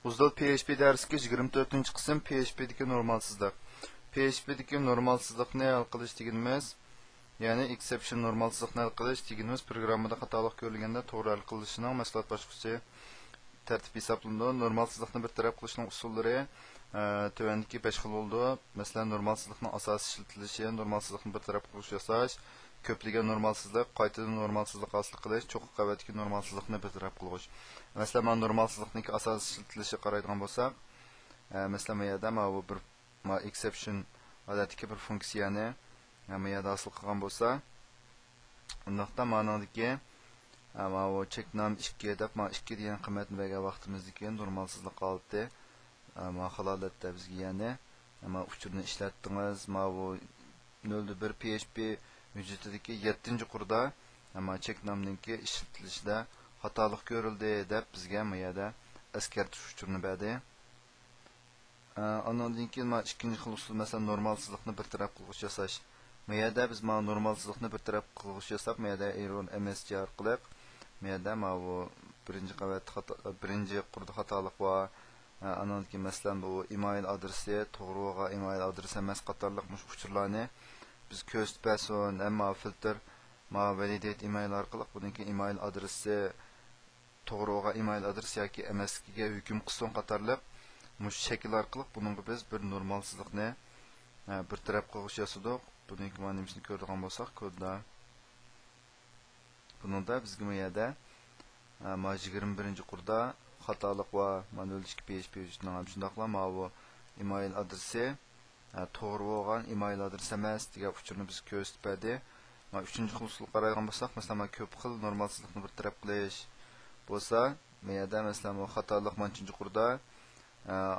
Uzdal PHP dersiga 24 qism PHP'deki normalsizlik. PHP'deki normalsizlikni hal qilish deganimiz, ya'ni exception normalsizlikni hal qilish deganimiz programmada xatolik ko'rilganda to'g'ri hal qilishining maslahat boshqacha tartib hisoblanadi. Normalsizlikni bir taraf qilishning usullari tövəndəki 5 xil oldu. Məsələn, normalsizlikning asosiy ishlatilishi, normalsizlikni bir taraf qilish yasash, ko'plagan normalsizlik, qaytadan normalsizlik hosil qilish, cho'qi qavatdagi normalsizlikni bir taraf qilish. Məsələn, men normalsizlikning asosiy ishlatilishi qaraydigan bo'lsak, məsələn, bu yerda bu bir exception odatdagi bir funksiyani bu yerda hosil qilgan bo'lsa, undaqda ma'nodagi bu check num 2 deb 2 degan qiymatni bergan vaqtimizda normalsizlik qoldi. Halolatda bizga ya'ni uchurni ishlatdingiz, bu 0.1 PHP hujjatidagi 7-qurda check num'ninki ishlatilishida xatolik ko'rildi deb bizga bu yerda eskartish uchurni berdi. Ondan keyin ikkinchi xil usul, masalan, normalsizlikni bir taraf qilg'ish yasash. Bu yerda biz normalsizlikni bir taraf qilg'ish yasab, bu yerda error msg orqali bu yerda bu birinchi qavat birinchi qurda xatolik bor. Ondan keyin masalan bu email adresi to'g'ri bo'lgan email adresi emas qatorliq uchurlarni biz ko'rsatpason, ammo filtr validate email orqali buningki email adresi to'g'ri bo'lgan email adresi yoki emasligiga hukm qilsin qatorliq mush shakl orqali buningga biz bir normalsizlikni bir taraf qilg'ish yasadik. Buningki ma'nosini ko'radigan bo'lsak, kodda buningda bizga bu yerda 21-qurda xatolik va manual2 PHP uchun ham shundaqla bu email adresi to'g'ri bo'lgan email adresi emas degan uchurni biz ko'rsatib berdi. 3-chi usul qaraydigan bo'lsak, masalan, ko'p xil normalsizlikni bir taraf qilish bo'lsa, bu yerda masalan bu xatolik 3-qurda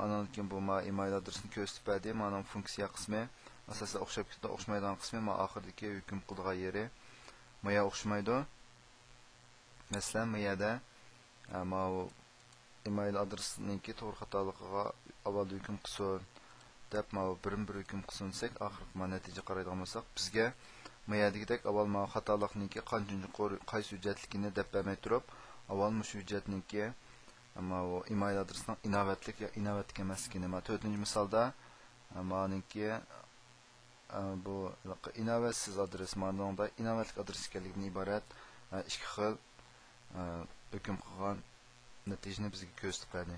ondan keyin bu email adresini ko'rsatib berdi. Mana funksiya qismi asosan o'xshab ketdi, o'xshamaydigan qismi oxirdagi hukm qilgan yeri moya o'xshamaydi. Masalan, bu yerda email adresiningki to'g'ri xatoligiga avval hukm qilsin deb bir hukm qilsin desak, oxirgi natija qaraydigan bo'lsak, bizga bu yerdagidek avval xatolikningki qanchinchi qaysi hujjatligini deb bermay turib, avval shu hujjatningki email adresining inovatlik yo inovatlik emasligini. 4-chi misolda meningki bu inovatsiz adres, meningda inovatlik adres ekanligidan iborat ikki xil hukm qilgan natijani bizga ko'rsatib berdi.